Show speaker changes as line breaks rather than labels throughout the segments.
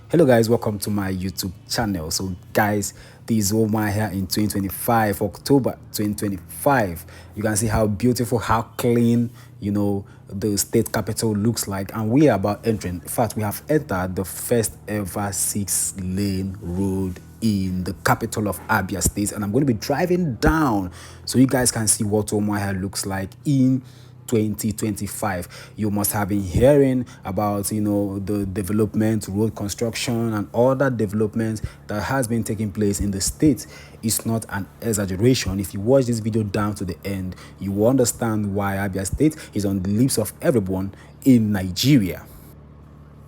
Hello guys, welcome to my YouTube channel. So guys, this is Umuahia in 2025, October 2025. You can see how beautiful, how clean, the state capital looks like. And we are about entering. In fact, we have entered the first ever 6-lane road in the capital of Abia State. And I'm going to be driving down so you guys can see what Umuahia looks like in 2025. You must have been hearing about the development, road construction and other developments that has been taking place in the state. It's not an exaggeration. If you watch this video down to the end, you will understand why Abia State is on the lips of everyone in Nigeria.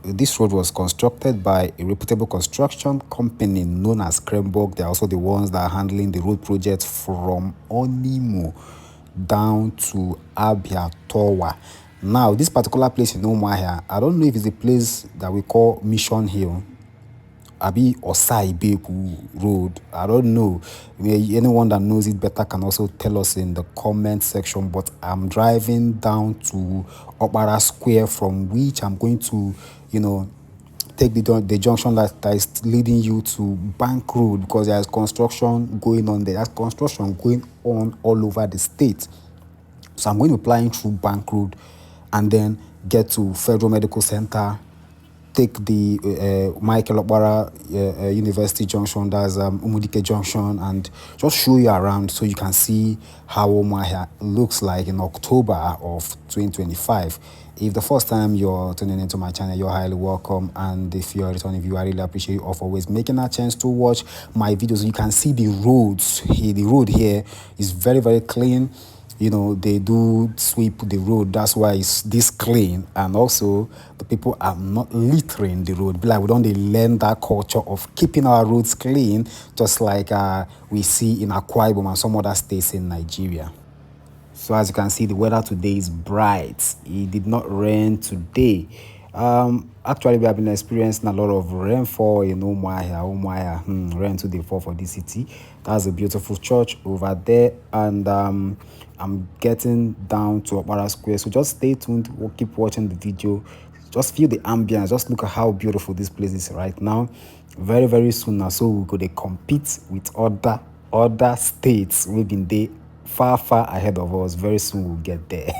This road was constructed by a reputable construction company known as Kremborg. They're also the ones that are handling the road project from Onimo down to Abia Towa. Now, this particular place in Umuahia, I don't know if it's a place that we call Mission Hill, Abi Osai Beku Road. I don't know. Anyone that knows it better can also tell us in the comment section. But I'm driving down to Opara Square, from which I'm going to, take the junction that is leading you to Bank Road, because there's construction going on there. There's construction going on all over the state. So I'm going to be flying through Bank Road and then get to Federal Medical Center, take the Michael Okpara University Junction, that's Umudike Junction, and just show you around so you can see how Umuahia looks like in October of 2025. If the first time you're tuning into my channel, you're highly welcome. And if you're a returning viewer, I really appreciate you all for always making a chance to watch my videos. You can see the roads here. The road here is very, very clean. They do sweep the road. That's why it's this clean. And also, the people are not littering the road. Like, we don't learn that culture of keeping our roads clean, just like we see in Akwa Ibom and some other states in Nigeria. So as you can see, the weather today is bright. It did not rain today. Actually, we have been experiencing a lot of rainfall in Umuahia. Rain today fall for this city. That's a beautiful church over there. And I'm getting down to Opara Square. So just stay tuned. We'll keep watching the video. Just feel the ambience. Just look at how beautiful this place is right now. Very, very soon now, so we're going to compete with other states. We've been there far ahead of us. Very soon we'll get there.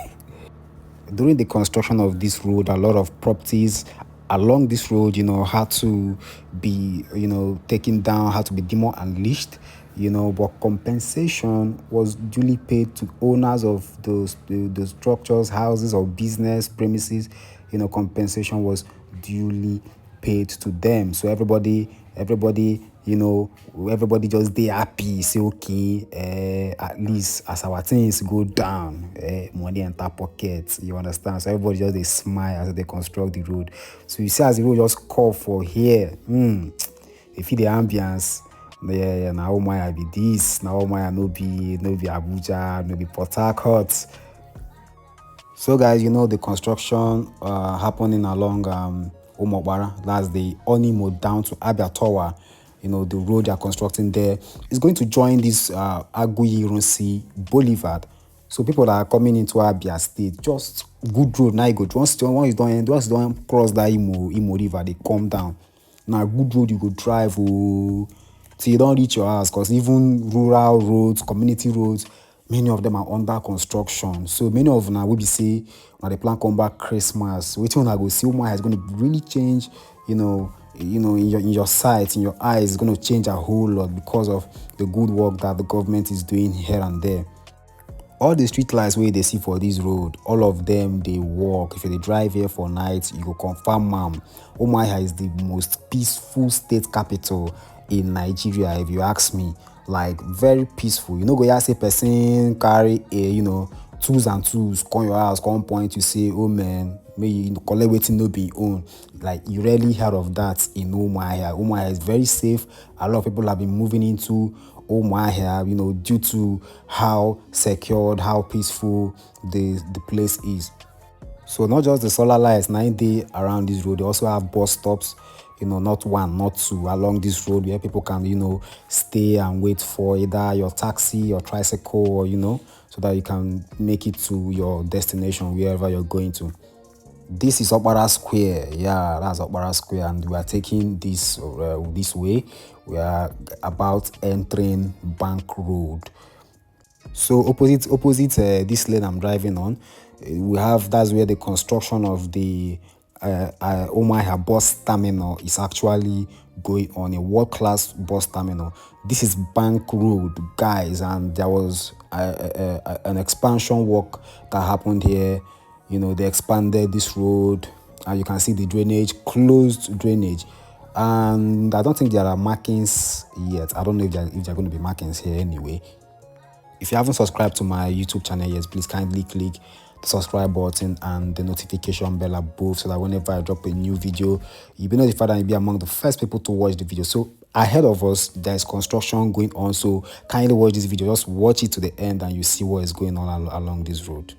During the construction of this road, a lot of properties along this road, had to be, taken down, had to be demolished, but compensation was duly paid to owners of the structures, houses or business premises. Compensation was duly paid to them. So everybody just dey happy, say okay, at least as our things go down, money enter pockets, you understand? So everybody just dey smile as they construct the road. So you see as the road just curve for here, you feel the ambience. Yeah, now Umuahia be this, now Umuahia no be Abuja, no be Port Harcourt. So guys, the construction happening along Omobara, that's the Onimo down to Abia Tower. The road they are constructing there is going to join this Agui Boulevard. So people that are coming into Abia State, just good road. Now you go once you don't cross that Imo River, they come down. Now good road you go drive till you don't reach your house, because even rural roads, community roads, many of them are under construction. So many of them will be say when they plan come back Christmas, waiting when I go see Umuahia is going to really change, in your sight, in your eyes, it's going to change a whole lot because of the good work that the government is doing here and there. All the street lights where they see for this road, all of them they work. If you drive here for night, you go confirm Umuahia is the most peaceful state capital in Nigeria, if you ask me. Like, very peaceful. Go here say person carry a tools come your house, come point, you say, oh man, may you collect waiting no be own. Like, you rarely heard of that in Umuahia. Umuahia is very safe. A lot of people have been moving into Umuahia, due to how secured, how peaceful the place is. So not just the solar lights 9 day around this road, they also have bus stops, not one, not two, along this road where people can, stay and wait for either your taxi or tricycle, or, so that you can make it to your destination wherever you're going to. This is Okpara Square. Yeah, that's Okpara Square, and we are taking this this way. We are about entering Bank Road. So opposite this lane I'm driving on, we have that's where the construction of the Umuahia bus terminal is actually going on, a world-class bus terminal. This is Bank Road, guys, and there was an expansion work that happened here. You know, they expanded this road, and you can see the drainage, closed drainage. And I don't think there are markings yet. I don't know if there are going to be markings here anyway. If you haven't subscribed to my YouTube channel yet, please kindly click the subscribe button and the notification bell above, so that whenever I drop a new video, you'll be notified and you'll be among the first people to watch the video. So ahead of us, there is construction going on, so kindly watch this video. Just watch it to the end and you see what is going on along this road.